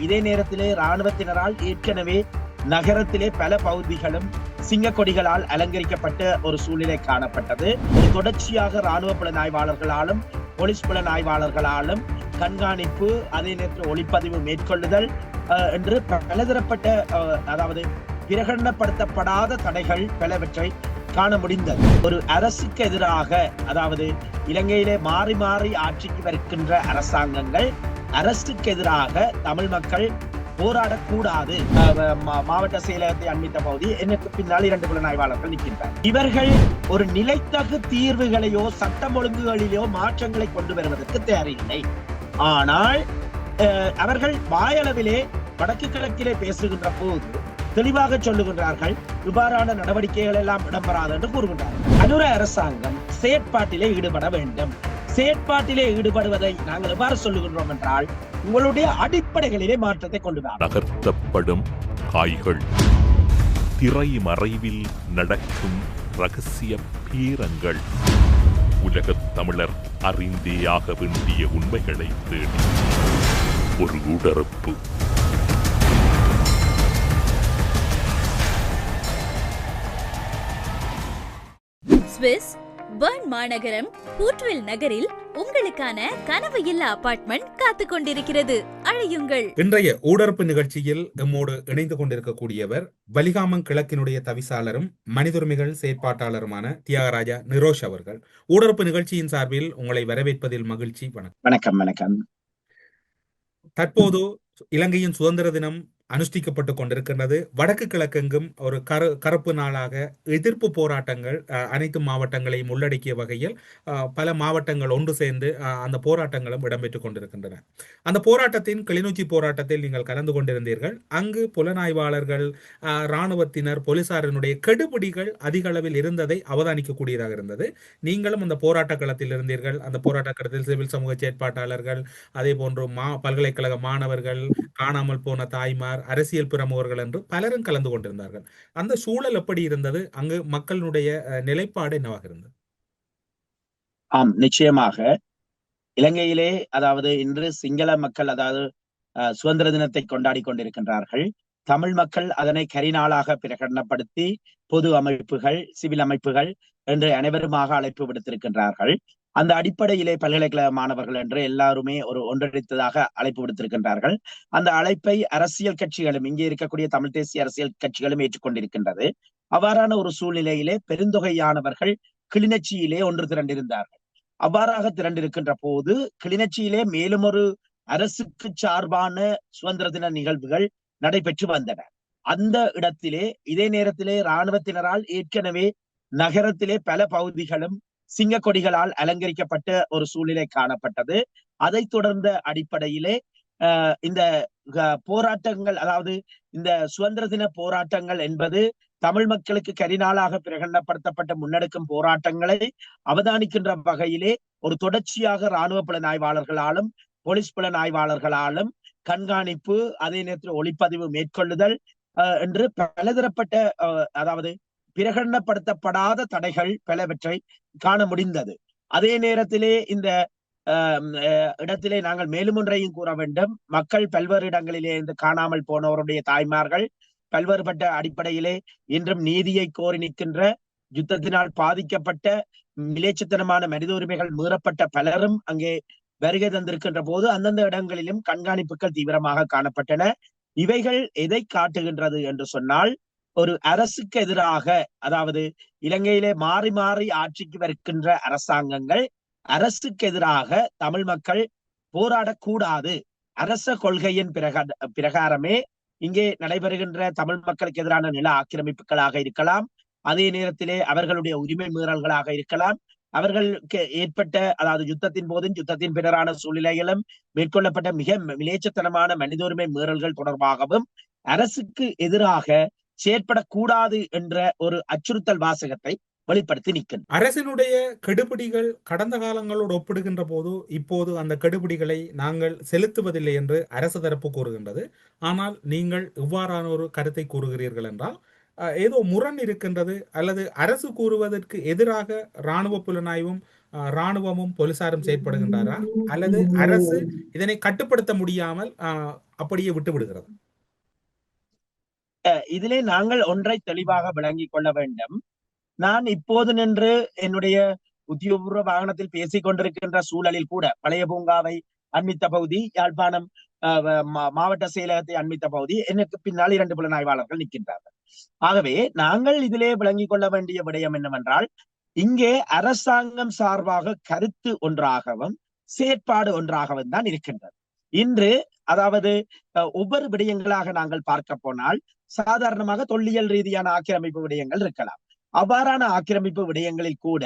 இதே நேரத்திலே இராணுவத்தினரால் ஏற்கனவே நகரத்திலே பல பகுதிகளும் சிங்க கொடிகளால் அலங்கரிக்கப்பட்ட ஒரு சூழ்நிலை காணப்பட்டது. ஒரு தொடர்ச்சியாக இராணுவ புலனாய்வாளர்களாலும் போலீஸ் புலனாய்வாளர்களாலும் கண்காணிப்பு, அதே நேரத்தில் ஒளிப்பதிவு மேற்கொள்ளுதல் என்று பலதரப்பட்ட அதாவது பிரகடனப்படுத்தப்படாத தடைகள் பலவற்றை காண முடிந்தது. ஒரு அரசுக்கு எதிராக, அதாவது இலங்கையிலே மாறி மாறி ஆட்சிக்கு வருகின்ற அரசாங்கங்கள் அரசுக்கு எதிராக தமிழ் மக்கள் போராடக்கூடாது. மாவட்ட செயலகத்தை அண்மித்த பகுதி எனக்கு பின்னால் 2 புலனாய்வாளர்கள் நிற்கின்றனர். இவர்கள் ஒரு நிலைத்தகு தீர்வுகளையோ சட்டம் ஒழுங்குகளிலோ மாற்றங்களை கொண்டு வருவதற்கு தேவையில்லை. ஆனால் அவர்கள் வாயளவிலே வடக்கு கிழக்கிலே பேசுகின்ற போது தெளிவாக சொல்லுகின்றார்கள், இவ்வாறான நடவடிக்கைகள் எல்லாம் இடம்பெறாது என்று கூறுகின்றார்கள். அனுர அரசாங்கம் செயற்பாட்டிலே ஈடுபட வேண்டும். செயற்பாட்டிலே ஈடுபடுவதை நாங்கள் எவ்வாறு சொல்லுகின்றோம் என்றால், உங்களுடைய அடிப்படைகளிலே மாற்றத்தை கொண்டு வர நகர்த்தப்படும் காய்கள், திரை மறைவில் நடக்கும் ரகசிய பீரங்கள், உலகத் தமிழர் அறிந்தேயாக வேண்டிய உண்மைகளை தேடி ஒரு உடறுப்பு. ஸ்விஸ் பெர்ன் மாநகரம் ஹூட்வில் நகரில் உங்களுக்கான கனவு இல்ல அபார்ட்மெண்ட் காத்துக் கொண்டிருக்கிறது. அழையுங்கள். இன்றைய ஊடறுப்பு நிகழ்ச்சியில் எம்மோடு இணைந்து கொண்டிருக்கக்கூடியவர் வலிகாமம் கிழக்கினுடைய தவிசாளரும் மனிதுரிமைகள் செயற்பாட்டாளருமான தியாகராஜா நிரோஷ் அவர்கள். ஊடறுப்பு நிகழ்ச்சியின் சார்பில் உங்களை வரவேற்பதில் மகிழ்ச்சி. வணக்கம். வணக்கம். தற்போது இலங்கையின் சுதந்திர தினம் அனுஷ்டிக்கப்பட்டுக் கொண்டிருக்கின்றது. வடக்கு கிழக்கெங்கும் ஒரு கருப்பு நாளாக எதிர்ப்பு போராட்டங்கள் அனைத்து மாவட்டங்களையும் உள்ளடக்கிய வகையில் பல மாவட்டங்கள் ஒன்று சேர்ந்து அந்த போராட்டங்களும் இடம்பெற்றுக் கொண்டிருக்கின்றன. அந்த போராட்டத்தின் கிளிநொச்சி போராட்டத்தில் நீங்கள் கலந்து கொண்டிருந்தீர்கள். அங்கு புலனாய்வாளர்கள், இராணுவத்தினர், போலீசாரினுடைய கெடுபிடிகள் அதிக அளவில் இருந்ததை அவதானிக்கக்கூடியதாக இருந்தது. நீங்களும் அந்த போராட்ட களத்தில் இருந்தீர்கள். அந்த போராட்ட களத்தில் சிவில் சமூக செயற்பாட்டாளர்கள், அதே போன்று பல்கலைக்கழக மாணவர்கள், காணாமல் போன தாய்மார், அரசியல் பிரமுகர்கள் என்று பலரும் கலந்து கொண்டிருந்தார்கள். அந்த சூழல் எப்படி இருந்தது? அங்கு மக்களுடைய நிலைப்பாடு என்னவாக இருந்தது? நிச்சயமாக இலங்கையிலே, அதாவது இன்று சிங்கள மக்கள் அதாவது சுதந்திர தினத்தை கொண்டாடி கொண்டிருக்கின்றார்கள். தமிழ் மக்கள் அதனை கரிநாளாக பிரகடனப்படுத்தி பொது அமைப்புகள், சிவில் அமைப்புகள் என்று அனைவருமாக அழைப்பு விடுத்திருக்கின்றார்கள். அந்த அடிப்படையிலே பல்கலைக்கழக மாணவர்கள் என்று எல்லாருமே ஒரு ஒன்றிணைத்ததாக அழைப்பு விடுத்திருக்கின்றார்கள். அந்த அழைப்பை அரசியல் கட்சிகளும், இங்கே இருக்கக்கூடிய தமிழ் தேசிய அரசியல் கட்சிகளும் ஏற்றுக்கொண்டிருக்கின்றது. அவ்வாறான ஒரு சூழ்நிலையிலே பெருந்தொகையானவர்கள் கிளிநொச்சியிலே ஒன்று திரண்டிருந்தார்கள். அவ்வாறாக திரண்டிருக்கின்ற போது கிளிநொச்சியிலே மேலும் ஒரு அரசுக்கு சார்பான சுதந்திர தின நிகழ்வுகள் நடைபெற்று வந்தன. அந்த இடத்திலே இதே நேரத்திலே இராணுவத்தினரால் ஏற்கனவே நகரத்திலே பல பகுதிகளும் சிங்க கொடிகளால் அலங்கரிக்கப்பட்ட ஒரு சூழ்நிலை காணப்பட்டது. அதை தொடர்ந்த அடிப்படையிலே இந்த போராட்டங்கள், அதாவது இந்த சுதந்திர தின போராட்டங்கள் என்பது தமிழ் மக்களுக்கு கரிநாளாக பிரகடனப்படுத்தப்பட்ட முன்னெடுக்கும் போராட்டங்களை அவதானிக்கின்ற வகையிலே ஒரு தொடர்ச்சியாக இராணுவ புலனாய்வாளர்களாலும் போலீஸ் புலனாய்வாளர்களாலும் கண்காணிப்பு, அதே நேரத்தில் ஒளிப்பதிவு மேற்கொள்ளுதல் என்று பலதரப்பட்ட அதாவது பிரகடனப்படுத்தப்படாத தடைகள் பலவற்றை காண முடிந்தது. அதே நேரத்திலே இந்த இடத்திலே நாங்கள் மேலும் ஒன்றையும் கூற வேண்டும். மக்கள் பல்வேறு இடங்களிலே இருந்து காணாமல் போனவருடைய தாய்மார்கள் பல்வேறுபட்ட அடிப்படையிலே இன்றும் நீதியை கோரி நிற்கின்ற, யுத்தத்தினால் பாதிக்கப்பட்ட, மிலேச்சத்தனமான மனித உரிமைகள் மீறப்பட்ட பலரும் அங்கே வருகை தந்திருக்கின்ற போது அந்தந்த இடங்களிலும் கண்காணிப்புகள் தீவிரமாக காணப்பட்டன. இவைகள் எதை காட்டுகின்றது என்று சொன்னால், ஒரு அரசுக்கு எதிராக, அதாவது இலங்கையிலே மாறி மாறி ஆட்சிக்கு வருகின்ற அரசாங்கங்கள் அரசுக்கு எதிராக தமிழ் மக்கள் போராடக்கூடாது. அரச கொள்கையின் பிரகாரமே இங்கே நடைபெறுகின்ற தமிழ் மக்களுக்கு எதிரான நில ஆக்கிரமிப்புகளாக இருக்கலாம், அதே நேரத்திலே அவர்களுடைய உரிமை மீறல்களாக இருக்கலாம், அவர்களுக்கு ஏற்பட்ட, அதாவது யுத்தத்தின் போதும் யுத்தத்தின் பின்னரான சூழ்நிலைகளும் மேற்கொள்ளப்பட்ட மிக மிலேச்சத்தனமான மனித உரிமை மீறல்கள் தொடர்பாகவும் அரசுக்கு எதிராக செயற்படக்கூடாது என்ற ஒரு அச்சுறுத்தல் வாசகத்தை வெளிப்படுத்தி நிற்கும். அரசினுடைய கெடுபிடிகள் கடந்த காலங்களோடு ஒப்பிடுகின்ற போது இப்போது அந்த கெடுபிடிகளை நாங்கள் செலுத்துவதில்லை என்று அரசு தரப்பு கூறுகின்றது. ஆனால் நீங்கள் இவ்வாறான ஒரு கருத்தை கூறுகிறீர்கள் என்றால் ஏதோ முரண் இருக்கின்றது, அல்லது அரசு கூறுவதற்கு எதிராக இராணுவ புலனாய்வும் இராணுவமும் போலீசாரும் செயற்படுகின்றாரா, அல்லது அரசு இதனை கட்டுப்படுத்த முடியாமல் அப்படியே விட்டு விடுகிறது? இதிலே நாங்கள் ஒன்றை தெளிவாக விளங்கிக் கொள்ள வேண்டும். நான் இப்போது நின்று என்னுடைய உத்தியோகபூர்வ வாகனத்தில் பேசிக் கொண்டிருக்கின்ற சூழலில் கூட பழைய பூங்காவை அண்மித்த பகுதி, யாழ்ப்பாணம் மாவட்ட செயலகத்தை அண்மித்த பகுதி, எனக்கு பின்னால் 2 புலனாய்வாளர்கள் நிற்கின்றார்கள். ஆகவே நாங்கள் இதிலே விளங்கிக் கொள்ள வேண்டிய விடயம் என்னவென்றால், இங்கே அரசாங்கம் சார்பாக கருத்து ஒன்றாகவும் செயற்பாடு ஒன்றாகவும் தான் இருக்கின்றது. இன்று அதாவது ஒவ்வொரு விடயங்களாக நாங்கள் பார்க்க போனால், சாதாரணமாக தொல்லியல் ரீதியான ஆக்கிரமிப்பு விடயங்கள் இருக்கலாம். அவ்வாறான ஆக்கிரமிப்பு விடயங்களில் கூட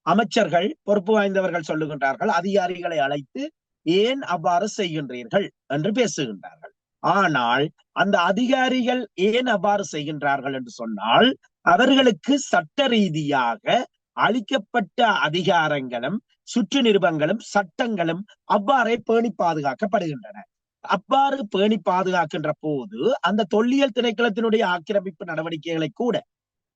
அமைச்சர்கள், பொறுப்பு வாய்ந்தவர்கள் சொல்லுகின்றார்கள், அதிகாரிகளை அழைத்து ஏன் அவ்வாறு செய்கின்றீர்கள் என்று பேசுகின்றார்கள். ஆனால் அந்த அதிகாரிகள் ஏன் அவ்வாறு செய்கின்றார்கள் என்று சொன்னால், அவர்களுக்கு சட்ட ரீதியாக அளிக்கப்பட்ட அதிகாரங்களும் சுற்று நிருபங்களும் சட்டங்களும் அவ்வாறே பேணி பாதுகாக்கப்படுகின்றன. அவ்வாறு பேணி பாதுகாக்கின்ற போது அந்த தொல்லியல் திணைக்களத்தினுடைய ஆக்கிரமிப்பு நடவடிக்கைகளை கூட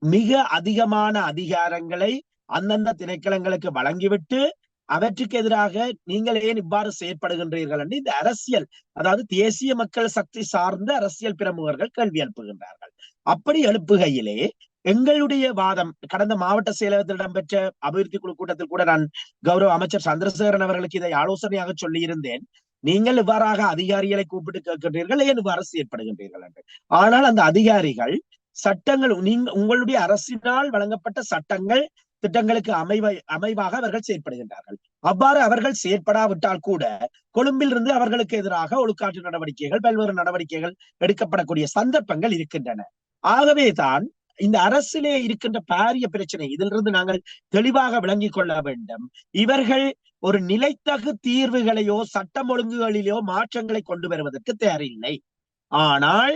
மிக அதிகமான அதிகாரங்களை அந்தந்த திணைக்களங்களுக்கு வழங்கிவிட்டு அவற்றுக்கு எதிராக நீங்கள் ஏன் இவ்வாறு செயற்படுகின்றீர்கள் என்று இந்த அரசியல், அதாவது தேசிய மக்கள் சக்தி சார்ந்த அரசியல் பிரமுகர்கள் கேள்வி எழுப்புகின்றார்கள். அப்படி எழுப்புகையிலே எங்களுடைய வாதம், கடந்த மாவட்ட செயலகத்தில் இடம்பெற்ற அபிவிருத்தி குழு கூட்டத்தில் கூட நான் கௌரவ அமைச்சர் சந்திரசேகரன் அவர்களுக்கு இதை ஆலோசனையாக சொல்லி இருந்தேன். நீங்கள் இவ்வாறாக அதிகாரிகளை கூப்பிட்டு கேட்கின்றீர்கள், ஏன் இவ்வாறு செயற்படுகின்றீர்கள் என்று. ஆனால் அந்த அதிகாரிகள் சட்டங்கள், உங்களுடைய அரசினால் வழங்கப்பட்ட சட்டங்கள் திட்டங்களுக்கு அமைவாக அவர்கள் செயற்படுகின்றார்கள். அவ்வாறு அவர்கள் செயற்படாவிட்டால் கூட கொழும்பில் இருந்து அவர்களுக்கு எதிராக ஒழுக்காற்று நடவடிக்கைகள், பல்வேறு நடவடிக்கைகள் எடுக்கப்படக்கூடிய சந்தர்ப்பங்கள் இருக்கின்றன. ஆகவேதான் இந்த அரசிலே இருக்கின்ற பாரிய பிரச்சனை. இதிலிருந்து நாங்கள் தெளிவாக விளங்கிக் கொள்ள வேண்டும். இவர்கள் ஒரு நிலைத்தகு தீர்வுகளையோ சட்டம் ஒழுங்குகளிலோ மாற்றங்களை கொண்டு வருவதற்கு தயாரில்லை. ஆனால்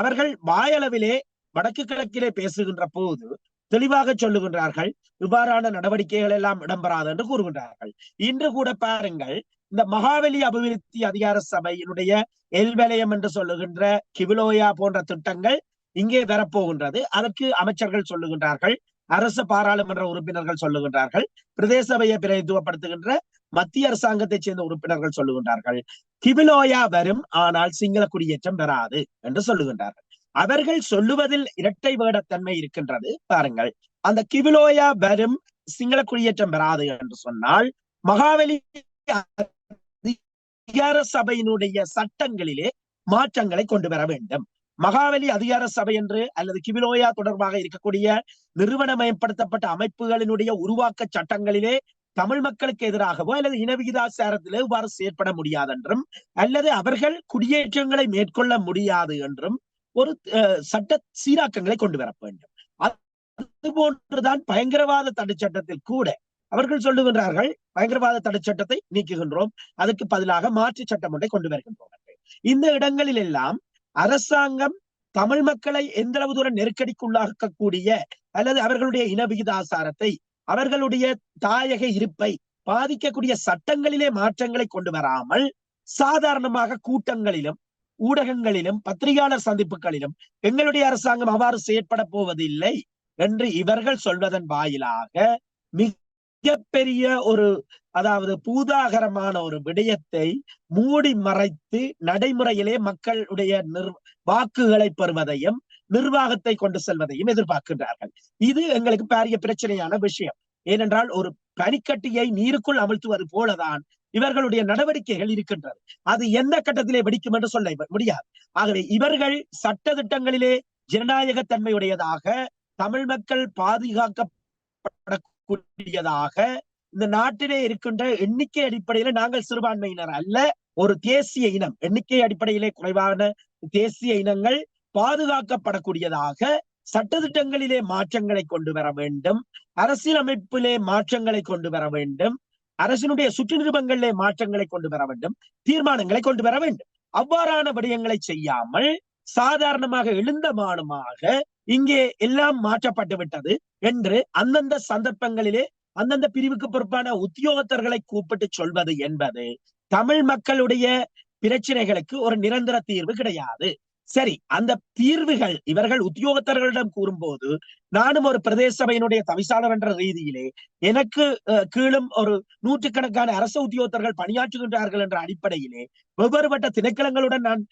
அவர்கள் வாயளவிலே வடக்கு கிழக்கிலே பேசுகின்ற போது தெளிவாக சொல்லுகின்றார்கள், இவ்வாறான நடவடிக்கைகள் எல்லாம் இடம்பெறாது என்று கூறுகின்றார்கள். இன்று கூட பாருங்கள், இந்த மகாவலி அபிவிருத்தி அதிகார சபையினுடைய எல்வலயம் என்று சொல்லுகின்ற கிவிலோயா போன்ற திட்டங்கள் இங்கே வரப்போகின்றது. அதற்கு அமைச்சர்கள் சொல்லுகின்றார்கள், அரசு பாராளுமன்ற உறுப்பினர்கள் சொல்லுகின்றார்கள், பிரதேச சபையை பிரதித்துவப்படுத்துகின்ற மத்திய அரசாங்கத்தைச் சேர்ந்த உறுப்பினர்கள் சொல்லுகின்றார்கள், கிவிலோயா வரும், ஆனால் சிங்கள குடியேற்றம் வராது என்று சொல்லுகின்றார்கள். அவர்கள் சொல்லுவதில் இரட்டை வேடத்தன்மை இருக்கின்றது. பாருங்கள், அந்த கிவிலோயா வரும், சிங்கள குடியேற்றம் வராது என்று சொன்னால், மகாவலி அதிகார சபையினுடைய சட்டங்களிலே மாற்றங்களை கொண்டு வர வேண்டும். மகாவலி அதிகார சபை என்று அல்லது கிவிலோயா தொடர்பாக இருக்கக்கூடிய நிறுவனமயப்படுத்தப்பட்ட அமைப்புகளினுடைய உருவாக்க சட்டங்களிலே தமிழ் மக்களுக்கு எதிராகவோ அல்லது இனவிகிதாச்சாரத்திலே இவ்வாறு செயற்பட முடியாது என்றும், அல்லது அவர்கள் குடியேற்றங்களை மேற்கொள்ள முடியாது என்றும் ஒரு சட்ட சீராக்கங்களை கொண்டு வர வேண்டும். அதுபோன்றுதான் பயங்கரவாத தடை சட்டத்தில் கூட அவர்கள் சொல்லுகின்றார்கள், பயங்கரவாத தடை சட்டத்தை நீக்குகின்றோம், அதுக்கு பதிலாக மாற்று சட்டம் ஒன்றை கொண்டு வருகின்றோம். இந்த இடங்களில் எல்லாம் அரசாங்கம் தமிழ் மக்களை எந்த அளவு தூரம் நெருக்கடிக்குள்ளாக்கக்கூடிய அல்லது அவர்களுடைய இனவிகிதாசாரத்தை, அவர்களுடைய தாயக இருப்பை பாதிக்கக்கூடிய சட்டங்களிலே மாற்றங்களை கொண்டு வராமல் சாதாரணமாக கூட்டங்களிலும் ஊடகங்களிலும் பத்திரிகையாளர் சந்திப்புகளிலும் எங்களுடைய அரசாங்கம் அவ்வாறு செயற்பட போவதில்லை என்று இவர்கள் சொல்வதன் வாயிலாக மிகப்பெரிய ஒரு, அதாவது பூதாகரமான ஒரு விடயத்தை மூடி மறைத்து நடைமுறையிலே மக்களுடைய வாக்குகளை பெறுவதையும் நிர்வாகத்தை கொண்டு செல்வதையும் எதிர்பார்க்கின்றார்கள். இது எங்களுக்கு பாரிய பிரச்சனையான விஷயம். ஏனென்றால் ஒரு பனிக்கட்டியை நீருக்குள் அமிழ்த்துவது போலதான் இவர்களுடைய நடவடிக்கைகள் இருக்கின்றது. அது எந்த கட்டத்திலே வெடிக்கும் என்று சொல்ல முடியாது. ஆகவே இவர்கள் சட்ட திட்டங்களிலே ஜனநாயக தன்மையுடையதாக, தமிழ் மக்கள் பாதுகாக்கப்படக்கூடியதாக, இந்த நாட்டிலே இருக்கின்ற எண்ணிக்கை அடிப்படையில நாங்கள் சிறுபான்மையினர் அல்ல, ஒரு தேசிய இனம், எண்ணிக்கை அடிப்படையிலே குறைவான தேசிய இனங்கள் பாதுகாக்கப்படக்கூடியதாக சட்டத்திட்டங்களிலே மாற்றங்களை கொண்டு வர வேண்டும், அரசியலமைப்பிலே மாற்றங்களை கொண்டு வர வேண்டும், அரசினுடைய சுற்று நிருபங்களிலே மாற்றங்களை கொண்டு வர வேண்டும், தீர்மானங்களை கொண்டு வர வேண்டும். அவ்வாறான விடயங்களை செய்யாமல் சாதாரணமாக எழுந்தமானமாக இங்கே எல்லாம் மாற்றப்பட்டு விட்டது என்று அந்தந்த சந்தர்ப்பங்களிலே அந்தந்த பிரிவுக்கு பொறுப்பான உத்தியோகத்தர்களை கூப்பிட்டு சொல்வது என்பது தமிழ் மக்களுடைய பிரச்சனைகளுக்கு ஒரு நிரந்தர தீர்வு கிடையாது. சரி, அந்த தீர்வுகள் இவர்கள் உத்தியோகத்தர்களிடம் கூறும்போது, நானும் ஒரு பிரதேச சபையினுடைய தவிசாளர் என்ற ரீதியிலே எனக்கு கீழும் ஒரு நூற்றுக்கணக்கான அரசு உத்தியோகத்தர்கள் பணியாற்றுகின்றார்கள் என்ற அடிப்படையிலே வெவ்வேறுபட்ட திணைக்களங்களுடன் நான்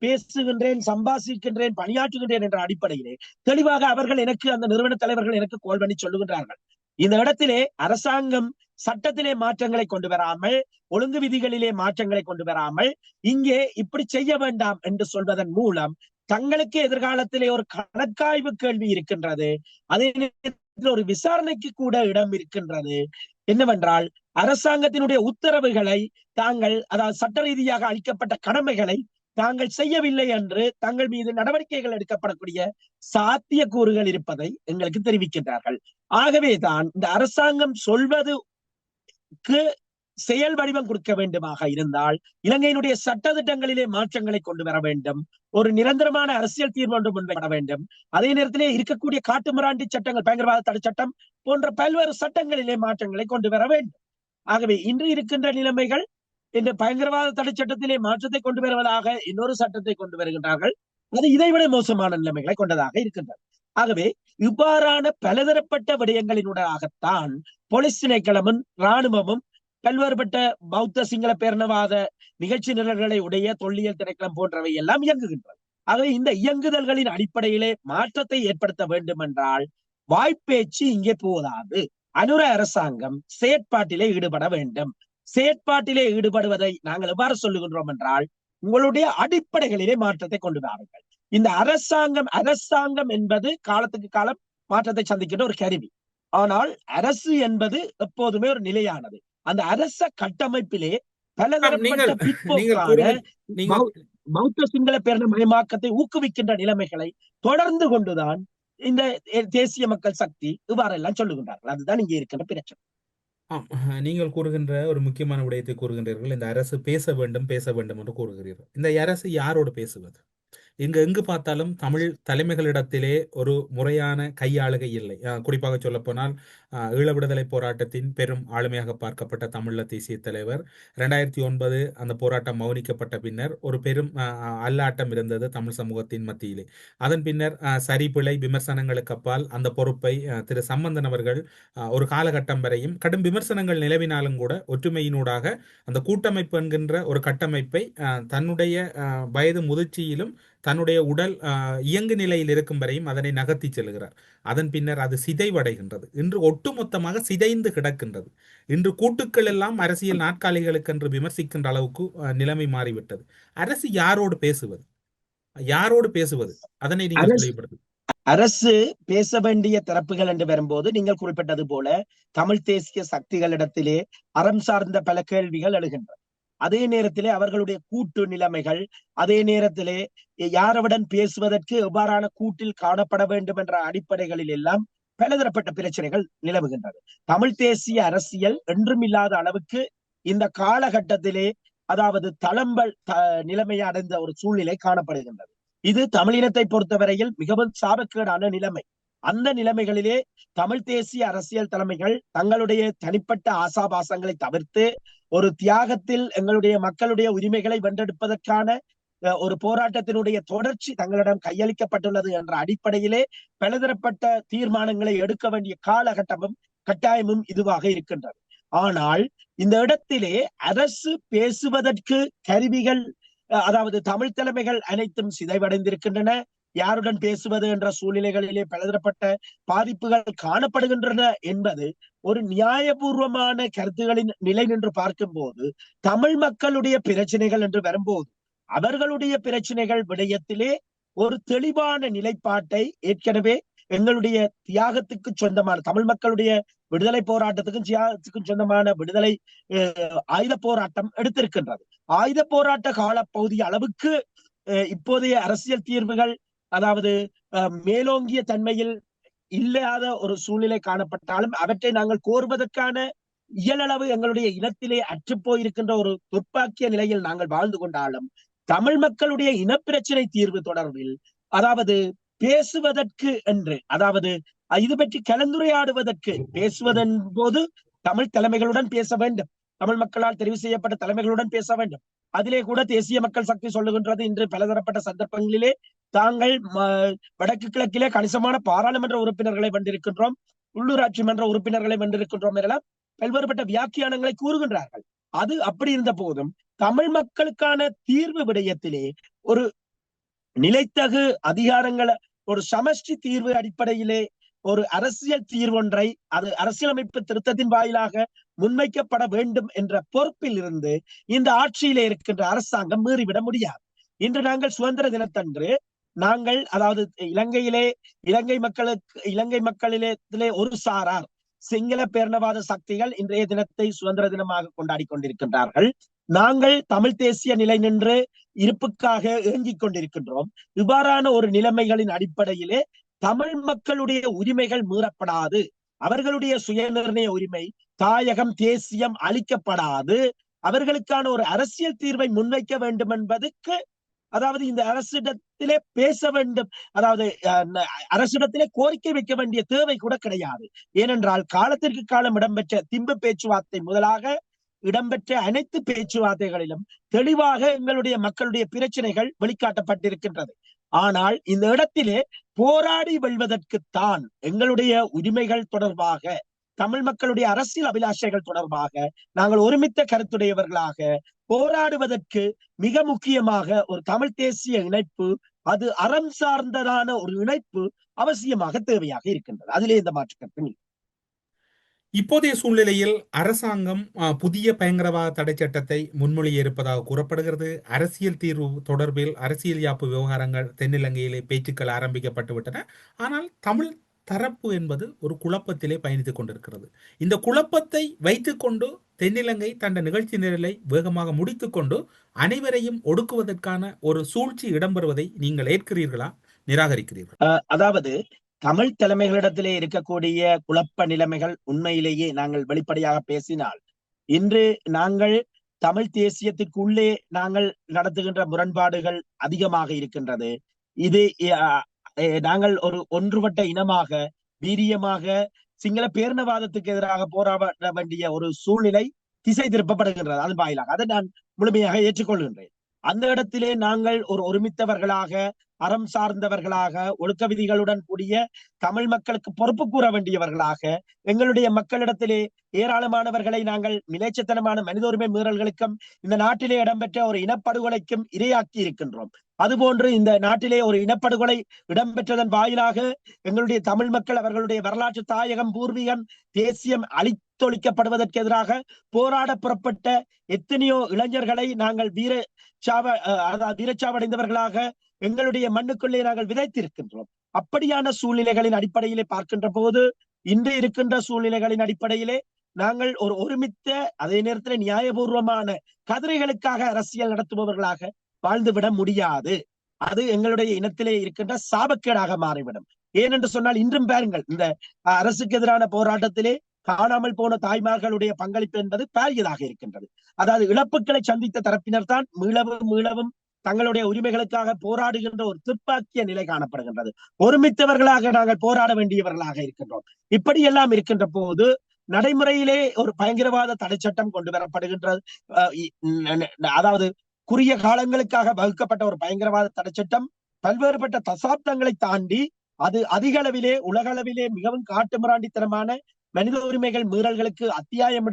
பேசுகின்றேன், சம்பாசிக்கின்றேன், பணியாற்றுகின்றேன் என்ற அடிப்படையிலே தெளிவாக அவர்கள் எனக்கு, அந்த நிறுவன தலைவர்கள் எனக்கு கோல் பண்ணி சொல்லுகின்றார்கள். இந்த இடத்திலே அரசாங்கம் சட்டத்திலே மாற்றங்களை கொண்டு வராமல், ஒழுங்கு விதிகளிலே மாற்றங்களை கொண்டு வராமல், இங்கே இப்படி செய்ய வேண்டாம் என்று சொல்வதன் மூலம் தங்களுக்கு எதிர்காலத்திலே ஒரு கணக்காய்வு கேள்வி இருக்கின்றது. அதே நேரத்தில் ஒரு விசாரணைக்கு கூட இடம் இருக்கின்றது. என்னவென்றால், அரசாங்கத்தினுடைய உத்தரவுகளை தாங்கள், அதாவது சட்ட ரீதியாக அளிக்கப்பட்ட கடமைகளை தாங்கள் செய்யவில்லை என்று தங்கள் மீது நடவடிக்கைகள் எடுக்கப்படக்கூடிய சாத்தியக்கூறுகள் இருப்பதை எங்களுக்கு தெரிவிக்கின்றார்கள். ஆகவேதான் இந்த அரசாங்கம் சொல்வதுக்கு செயல் வடிவம் கொடுக்க வேண்டுமாக இருந்தால் இலங்கையினுடைய சட்ட திட்டங்களிலே மாற்றங்களை கொண்டு வர வேண்டும். ஒரு நிரந்தரமான அரசியல் தீர்வு ஒன்று முன்வைக்கப்பட வேண்டும். அதே நேரத்திலே இருக்கக்கூடிய காட்டுமிராண்டி சட்டங்கள், பயங்கரவாத தடை சட்டம் போன்ற பல்வேறு சட்டங்களிலே மாற்றங்களை கொண்டு வர வேண்டும். ஆகவே இன்று இருக்கின்ற நிலைமைகள், இந்த பயங்கரவாத தடை சட்டத்திலே மாற்றத்தை கொண்டு வருவதாக இன்னொரு சட்டத்தை கொண்டு வருகின்றார்கள். அது இதைவிட மோசமான நிலைமைகளை கொண்டதாக இருக்கின்றது. ஆகவே இவ்வாறான பலதரப்பட்ட விடயங்களினூடாகத்தான் போலீஸ் திணைக்களமும் இராணுவமும் பல்வேறுபட்ட பௌத்த சிங்கள பேரணவாத நிகழ்ச்சி நிரல்களை உடைய தொல்லியல் திணைக்களம் போன்றவை எல்லாம் இயங்குகின்றன. ஆகவே இந்த இயங்குதல்களின் அடிப்படையிலே மாற்றத்தை ஏற்படுத்த வேண்டும் என்றால் வாய்ப்பேச்சு இங்கே போதாது. அனுர அரசாங்கம் செயற்பாட்டிலே ஈடுபட வேண்டும். செயற்பாட்டிலே ஈடுபடுவதை நாங்கள் எவ்வாறு சொல்லுகின்றோம் என்றால், உங்களுடைய அடிப்படைகளிலே மாற்றத்தை கொண்டு வாருங்கள். இந்த அரசாங்கம் என்பது காலத்துக்கு காலம் மாற்றத்தை சந்திக்கின்ற ஒரு கருவி. ஆனால் அரசு என்பது எப்போதுமே ஒரு நிலையானது. அந்த அரச கட்டமைப்பிலே பலதரப்பட்ட பிற்போக்கான பௌத்த சிங்கள பேரண மயமாக்கத்தை ஊக்குவிக்கின்ற நிலைமைகளை தொடர்ந்து கொண்டுதான் இந்த தேசிய மக்கள் சக்தி இவ்வாறெல்லாம் சொல்லுகின்றார்கள். அதுதான் இங்கே இருக்கின்ற பிரச்சனை. நீங்கள் கூறுகின்ற ஒரு முக்கியமான விடயத்தை கூறுகின்றீர்கள். இந்த அரசு பேச வேண்டும் என்று கூறுகிறீர்கள். இந்த அரசு யாரோடு பேசுவது? எங்கு பார்த்தாலும் தமிழ் தலைமைகளிடத்திலே ஒரு முறையான கையாளுகை இல்லை. குறிப்பாக சொல்லப்போனால் ஈழ விடுதலை போராட்டத்தின் பெரும் ஆளுமையாக பார்க்கப்பட்ட தமிழீழ தேசிய தலைவர் 2009 அந்த போராட்டம் மௌனிக்கப்பட்ட பின்னர் ஒரு பெரும் அல்லாட்டம் இருந்தது தமிழ் சமூகத்தின் மத்தியிலே. அதன் பின்னர் சரிபிழை விமர்சனங்களுக்கு அப்பால் அந்த பொறுப்பை திரு சம்பந்தன் அவர்கள் ஒரு காலகட்டம் வரையும் கடும் விமர்சனங்கள் நிலவினாலும் கூட ஒற்றுமையினூடாக அந்த கூட்டமைப்பு என்கின்ற ஒரு கட்டமைப்பை தன்னுடைய வயது முதிர்ச்சியிலும் தன்னுடைய உடல் இயங்கு நிலையில் இருக்கும் வரையும் அதனை நகர்த்தி செல்கிறார். அதன் பின்னர் அது சிதைவடைகின்றது. இன்று ஒட்டுமொத்தமாக சிதைந்து கிடக்கின்றது. இன்று கூட்டுக்கள் எல்லாம் அரசியல் நாற்காலிகளுக்கு என்று விமர்சிக்கின்ற அளவுக்கு நிலைமை மாறிவிட்டது. அரசு யாரோடு பேசுவது? அதனை நீங்கள் தெளிவுபடுத்து. அரசு பேச வேண்டிய தரப்புகள் என்று வரும்போது நீங்கள் குறிப்பிட்டது போல தமிழ் தேசிய சக்திகளிடத்திலே அறம் சார்ந்த பல கேள்விகள் எழுகின்றன. அதே நேரத்திலே அவர்களுடைய கூட்டு நிலைமைகள், அதே நேரத்திலே யாரவுடன் பேசுவதற்கு எவ்வாறான கூட்டில் காணப்பட வேண்டும் என்ற அடிப்படைகளில் எல்லாம் பலதரப்பட்ட பிரச்சனைகள் நிலவுகின்றது. தமிழ் தேசிய அரசியல் என்றும் இல்லாத அளவுக்கு இந்த காலகட்டத்திலே, அதாவது தளம்பல் நிலைமையை அடைந்த ஒரு சூழ்நிலை காணப்படுகின்றது. இது தமிழினத்தை பொறுத்தவரையில் மிகவும் சாபக்கேடான நிலைமை. அந்த நிலைமைகளிலே தமிழ் தேசிய அரசியல் தலைமைகள் தங்களுடைய தனிப்பட்ட ஆசாபாசங்களை தவிர்த்து ஒரு தியாகத்தில் எங்களுடைய மக்களுடைய உரிமைகளை வென்றெடுப்பதற்கான ஒரு போராட்டத்தினுடைய தொடர்ச்சி தங்களிடம் கையளிக்கப்பட்டுள்ளது என்ற அடிப்படையிலே பலதரப்பட்ட தீர்மானங்களை எடுக்க வேண்டிய காலகட்டமும் கட்டாயமும் இதுவாக இருக்கின்றது. ஆனால் இந்த இடத்திலே அரசு பேசுவதற்கு கருவிகள், அதாவது தமிழ் தலைமைகள் அனைத்தும் சிதைவடைந்திருக்கின்றன. யாருடன் பேசுவது என்ற சூழ்நிலைகளிலே பலதரப்பட்ட பாதிப்புகள் காணப்படுகின்றன என்பது ஒரு நியாயபூர்வமான கருத்துகளின் நிலை நின்று பார்க்கும் போது, தமிழ் மக்களுடைய பிரச்சனைகள் என்று வரும்போது அவர்களுடைய பிரச்சனைகள் விடயத்திலே ஒரு தெளிவான நிலைப்பாட்டை ஏற்கனவே எங்களுடைய தியாகத்துக்கு சொந்தமான தமிழ் மக்களுடைய விடுதலை போராட்டத்துக்கும் தியாகத்துக்கும் சொந்தமான விடுதலை ஆயுத போராட்டம் எடுத்திருக்கின்றது. ஆயுத போராட்ட காலப்பகுதி அளவுக்கு இப்போதைய அரசியல் தீர்வுகள், அதாவது மேலோங்கிய தன்மையில் இல்லாத ஒரு சூழ்நிலை காணப்பட்டாலும் அவற்றை நாங்கள் கோருவதற்கான இயலளவு எங்களுடைய இனத்திலே அற்றுப்போயிருக்கின்ற ஒரு துர்ப்பாக்கிய நிலையில் நாங்கள் வாழ்ந்து கொண்டாலும் தமிழ் மக்களுடைய இனப்பிரச்சனை தீர்வு தொடர்பில், அதாவது பேசுவதற்கு என்று, அதாவது இது பற்றி கலந்துரையாடுவதற்கு பேசுவதன் போது தமிழ் தலைமைகளுடன் பேச வேண்டும். தமிழ் மக்களால் தெரிவு செய்யப்பட்ட தலைமைகளுடன் பேச வேண்டும். அதிலே கூட தேசிய மக்கள் சக்தி சொல்லுகின்றது, இன்று பலதரப்பட்ட சந்தர்ப்பங்களிலே தாங்கள் வடக்கு கிழக்கிலே கணிசமான பாராளுமன்ற உறுப்பினர்களை வென்றிருக்கின்றோம், உள்ளூராட்சி மன்ற உறுப்பினர்களை வென்றிருக்கின்றோம் எனலாம் பல்வேறுபட்ட வியாக்கியானங்களை கூறுகின்றார்கள். அது அப்படி இருந்த போதும் தமிழ் மக்களுக்கான தீர்வு விடயத்திலே ஒரு நிலைத்தகு அதிகாரங்களை ஒரு சமஷ்டி தீர்வு அடிப்படையிலே ஒரு அரசியல் தீர்வொன்றை அது அரசியலமைப்பு திருத்தத்தின் வாயிலாக முன்வைக்கப்பட வேண்டும் என்ற பொறுப்பில் இருந்து இந்த ஆட்சியிலே இருக்கின்ற அரசாங்கம் மீறிவிட முடியாது. இன்று நாங்கள் சுதந்திர தினத்தன்று நாங்கள் அதாவது இலங்கை மக்களிலே ஒரு சாரார் சிங்கள பேரினவாத சக்திகள் இன்றைய தினத்தை சுதந்திர தினமாக கொண்டாடி கொண்டிருக்கின்றார்கள். நாங்கள் தமிழ் தேசிய நிலை நின்று இருப்புக்காக ஏங்கிக் கொண்டிருக்கின்றோம். இவ்வாறான ஒரு நிலைமைகளின் அடிப்படையிலே தமிழ் மக்களுடைய உரிமைகள் மீறப்படாது, அவர்களுடைய சுயநிர்ணய உரிமை, தாயகம், தேசியம் அளிக்கப்படாது, அவர்களுக்கான ஒரு அரசியல் தீர்வை முன்வைக்க வேண்டும் என்பதற்கு அதாவது இந்த அரசிடத்திலே பேச வேண்டும், அதாவது அரசிடத்திலே கோரிக்கை வைக்க வேண்டிய தேவை கூட கிடையாது. ஏனென்றால் காலத்திற்கு காலம் இடம்பெற்ற திம்பு பேச்சுவார்த்தை முதலாக இடம்பெற்ற அனைத்து பேச்சுவார்த்தைகளிலும் தெளிவாக எங்களுடைய மக்களுடைய பிரச்சனைகள் வெளிக்காட்டப்பட்டிருக்கின்றது. ஆனால் இந்த இடத்திலே போராடி வெல்வதற்குத்தான் எங்களுடைய உரிமைகள் தொடர்பாக, தமிழ் மக்களுடைய அரசியல் அபிலாஷைகள் தொடர்பாக நாங்கள் ஒருமித்த கருத்துடையவர்களாக போராடுவதற்கு மிக முக்கியமாக ஒரு தமிழ் தேசிய இணைப்பு, அது அறம் சார்ந்ததான ஒரு இணைப்பு அவசியமாக தேவையாக இருக்கின்றது. அதிலே இந்த மாற்று கருத்து. இப்போதைய சூழ்நிலையில் அரசாங்கம் புதிய பயங்கரவாத தடை சட்டத்தை முன்மொழிய இருப்பதாக கூறப்படுகிறது. அரசியல் தீர்வு தொடர்பில் அரசியல் யாப்பு விவகாரங்கள் தென்னிலங்கையிலே பேச்சுக்கள் ஆரம்பிக்கப்பட்டு விட்டன. ஆனால் தமிழ் தரப்பு என்பது ஒரு குழப்பத்திலே பயணித்துக் கொண்டிருக்கிறது. இந்த குழப்பத்தை வைத்துக்கொண்டு தென்னிலங்கை தன் நிகழ்ச்சி நிரலை வேகமாக முடித்துக்கொண்டு அனைவரையும் ஒடுக்குவதற்கான ஒரு சூழ்ச்சி இடம்பெறுவதை நீங்கள் ஏற்கிறீர்களா, நிராகரிக்கிறீர்களா? அதாவது தமிழ் தலைமைகளிடத்திலே இருக்கக்கூடிய குழப்ப நிலைமைகள் உண்மையிலேயே நாங்கள் வெளிப்படையாக பேசினால், இன்று நாங்கள் தமிழ் தேசியத்திற்குள்ளே நாங்கள் நடத்துகின்ற முரண்பாடுகள் அதிகமாக இருக்கின்றது. இது நாங்கள் ஒரு ஒன்றுபட்ட இனமாக வீரியமாக சிங்கள பேரினவாதத்துக்கு எதிராக போராட வேண்டிய ஒரு சூழ்நிலை திசை திருப்பப்படுகின்றது. அதன் வாயிலாக அதை நான் முழுமையாக ஏற்றுக்கொள்கின்றேன். அந்த இடத்திலே நாங்கள் ஒரு ஒருமித்தவர்களாக, அறம் சார்ந்தவர்களாக, ஒழுக்க விதிகளுடன் கூடிய தமிழ் மக்களுக்கு பொறுப்பு கூற வேண்டியவர்களாக, எங்களுடைய மக்களிடத்திலே ஏராளமானவர்களை நாங்கள் மிலேச்சத்தனமான மனித உரிமை மீறல்களுக்கும் இந்த நாட்டிலே இடம்பெற்ற ஒரு இனப்படுகொலைக்கும் இரையாக்கி இருக்கின்றோம். அதுபோன்று இந்த நாட்டிலே ஒரு இனப்படுகொலை இடம்பெற்றதன் வாயிலாக எங்களுடைய தமிழ் மக்கள் அவர்களுடைய வரலாற்று தாயகம், பூர்வீகம், தேசியம் அழித்தொழிக்கப்படுவதற்கு எதிராக போராட புறப்பட்ட எத்தனையோ இளைஞர்களை நாங்கள் வீரச்சாவடைந்தவர்களாக எங்களுடைய மண்ணுக்குள்ளே நாங்கள் விதைத்திருக்கின்றோம். அப்படியான சூழ்நிலைகளின் அடிப்படையிலே பார்க்கின்ற போது, இன்று இருக்கின்ற சூழ்நிலைகளின் அடிப்படையிலே நாங்கள் ஒரு ஒருமித்த, அதே நேரத்தில் நியாயபூர்வமான கதிரைகளுக்காக அரசியல் நடத்துபவர்களாக வாழ்ந்துவிட முடியாது. அது எங்களுடைய இனத்திலே இருக்கின்ற சாபக்கேடாக மாறிவிடும். ஏனென்று சொன்னால், இன்றும் பாருங்கள், இந்த அரசுக்கு எதிரான போராட்டத்திலே காணாமல் போன தாய்மார்களுடைய பங்களிப்பு என்பது பாரியதாக இருக்கின்றது. அதாவது இழப்புகளை சந்தித்த தரப்பினர் தான் மீளவும் தங்களுடைய உரிமைகளுக்காக போராடுகின்ற ஒரு துப்பாக்கிய நிலை காணப்படுகின்றது. ஒருமித்தவர்களாக நாங்கள் போராட வேண்டியவர்களாக இருக்கின்றோம். இப்படியெல்லாம் இருக்கின்ற போது நடைமுறையிலே ஒரு பயங்கரவாத தடை சட்டம் கொண்டு வரப்படுகின்றது. அதாவது குறுகிய காலங்களுக்காக வகுக்கப்பட்ட ஒரு பயங்கரவாத தடை சட்டம் பல்வேறுபட்ட தசாப்தங்களை தாண்டி அது அதிக அளவிலே உலகளவிலே மிகவும் காட்டுமிராண்டித்தனமான மனித உரிமைகள் மீறல்களுக்கு அத்திவாரம்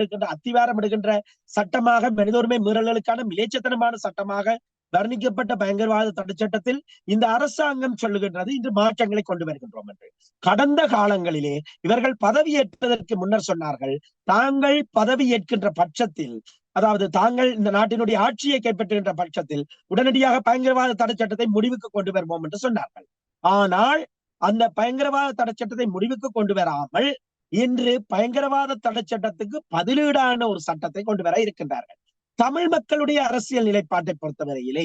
எடுக்கின்ற சட்டமாக, மனித உரிமை மீறல்களுக்கான மிலேச்சத்தனமான சட்டமாக வர்ணிக்கப்பட்ட பயங்கரவாத தடை சட்டத்தில் இந்த அரசாங்கம் சொல்லுகின்றது இன்று மாற்றங்களை கொண்டு வருகின்றோம் என்று. கடந்த காலங்களிலே இவர்கள் பதவியேற்பதற்கு முன்னர் சொன்னார்கள், தாங்கள் பதவி ஏற்கின்ற பட்சத்தில், அதாவது தாங்கள் இந்த நாட்டினுடைய ஆட்சியை கைப்பற்றுகின்ற பட்சத்தில் உடனடியாக பயங்கரவாத தடை சட்டத்தை முடிவுக்கு கொண்டு வருவோம் என்று சொன்னார்கள். ஆனால் அந்த பயங்கரவாத தடை சட்டத்தை முடிவுக்கு கொண்டு வராமல் இன்று பயங்கரவாத தடை சட்டத்துக்கு பதிலீடான ஒரு சட்டத்தை கொண்டு வர இருக்கின்றார்கள். தமிழ் மக்களுடைய அரசியல் நிலைப்பாட்டை பொறுத்தவரையிலே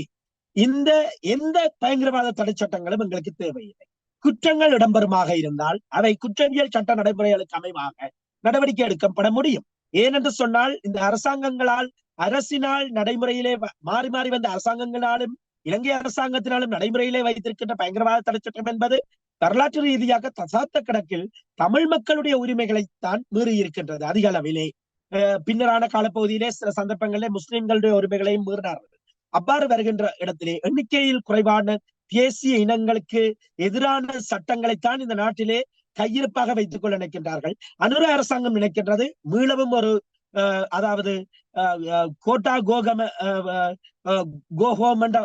எந்த பயங்கரவாத தடை சட்டங்களும் எங்களுக்கு தேவையில்லை. குற்றங்கள் இடம்பெறுமாக இருந்தால் அவை குற்றவியல் சட்ட நடைமுறைகளுக்கு அமைவாக நடவடிக்கை எடுக்கப்பட முடியும். ஏனென்று சொன்னால், இந்த அரசினால் நடைமுறையிலே மாறி மாறி வந்த அரசாங்கங்களாலும் இலங்கை அரசாங்கத்தினாலும் நடைமுறையிலே வைத்திருக்கின்ற பயங்கரவாத தடை சட்டம் என்பது வரலாற்று ரீதியாக தசாப்த கணக்கில் தமிழ் மக்களுடைய உரிமைகளைத்தான் மீறி இருக்கின்றது அதிக அளவிலே. பின்னரான காலப்பகுதியிலே சில சந்தர்ப்பங்களிலே முஸ்லிம்களுடைய உரிமைகளையும் மீறினார்கள். அவ்வாறு வருகின்ற இடத்திலே எண்ணிக்கையில் குறைவான தேசிய இனங்களுக்கு எதிரான சட்டங்களைத்தான் இந்த நாட்டிலே கையிருப்பாக வைத்துக் கொள்ள நினைக்கின்றார்கள். அனுர அரசாங்கம் நினைக்கின்றது மீளவும் ஒரு அதாவது கோட்டா கோகம கோஹோம் என்ற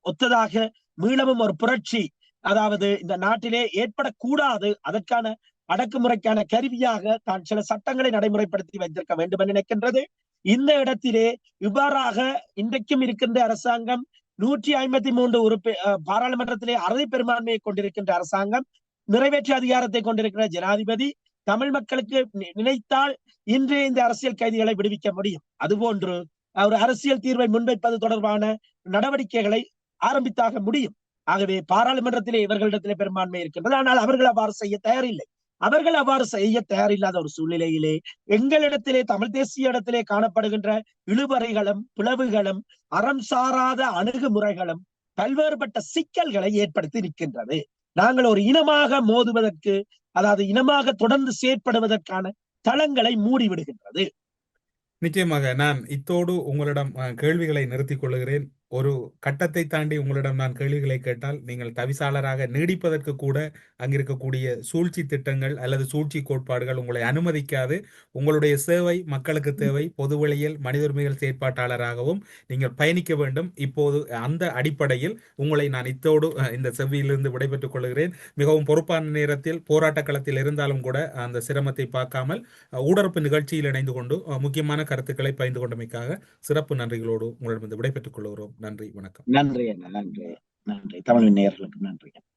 ஒத்ததாக மீளவும் ஒரு புரட்சி அதாவது இந்த நாட்டிலே ஏற்படக்கூடாது, அதற்கான அடக்குமுறைக்கான கருவியாக தான் சில சட்டங்களை நடைமுறைப்படுத்தி வைத்திருக்க வேண்டும் என நினைக்கின்றது. இந்த இடத்திலே இவ்வாறாக இன்றைக்கும் இருக்கின்ற அரசாங்கம் 153 பாராளுமன்றத்திலே அறுதி பெரும்பான்மையை கொண்டிருக்கின்ற அரசாங்கம், நிறைவேற்று அதிகாரத்தை கொண்டிருக்கிற ஜனாதிபதி தமிழ் மக்களுக்கு நினைத்தால் இன்றே இந்த அரசியல் கைதிகளை விடுவிக்க முடியும். அதுபோன்று ஒரு அரசியல் தீர்வை முன்வைப்பது தொடர்பான நடவடிக்கைகளை ஆரம்பித்தாக முடியும். ஆகவே பாராளுமன்றத்திலே இவர்களிடத்திலே பெரும்பான்மை இருக்கின்றது. ஆனால் அவர்கள் அவ்வாறு செய்ய தயாரில்லை. அவர்கள் அவ்வாறு செய்ய தயாரில்லாத ஒரு சூழ்நிலையிலே எங்களிடத்திலே தமிழ் தேசிய இடத்திலே காணப்படுகின்ற இழுபறைகளும் பிளவுகளும் அறம் சாராத அணுகுமுறைகளும் பல்வேறுபட்ட சிக்கல்களை ஏற்படுத்தி நிற்கின்றது. நாங்கள் ஒரு இனமாக மோதுவதற்கு அதாவது இனமாக தொடர்ந்து செயற்படுவதற்கான தளங்களை மூடிவிடுகின்றது. நிச்சயமாக நான் இத்தோடு உங்களிடம் கேள்விகளை நிறுத்திக் கொள்கிறேன். ஒரு கட்டத்தை தாண்டி உங்களிடம் நான் கேள்விகளை கேட்டால் நீங்கள் தவிசாளராக நீடிப்பதற்கு கூட அங்கிருக்கக்கூடிய சூழ்ச்சி திட்டங்கள் அல்லது சூழ்ச்சி கோட்பாடுகள் உங்களை அனுமதிக்காது. உங்களுடைய சேவை மக்களுக்கு தேவை. பொதுவெளியில் மனித உரிமைகள் செயற்பாட்டாளராகவும் நீங்கள் பயணிக்க வேண்டும். இப்போது அந்த அடிப்படையில் உங்களை நான் இத்தோடு இந்த செவ்வியிலிருந்து விடைபெற்றுக் கொள்கிறேன். மிகவும் பொறுப்பான நேரத்தில் போராட்ட களத்தில் இருந்தாலும் கூட அந்த சிரமத்தை பார்க்காமல் ஊடறுப்பு நிகழ்ச்சியில் இணைந்து கொண்டு முக்கியமான கருத்துக்களை பகிர்ந்து கொண்டமைக்காக சிறப்பு நன்றிகளோடு உங்களிடம் விடைபெற்றுக் கொள்கிறோம். நன்றி, வணக்கம். நன்றி, நன்றி, நன்றி. தமிழ் நேயர்களுக்கு நன்றி.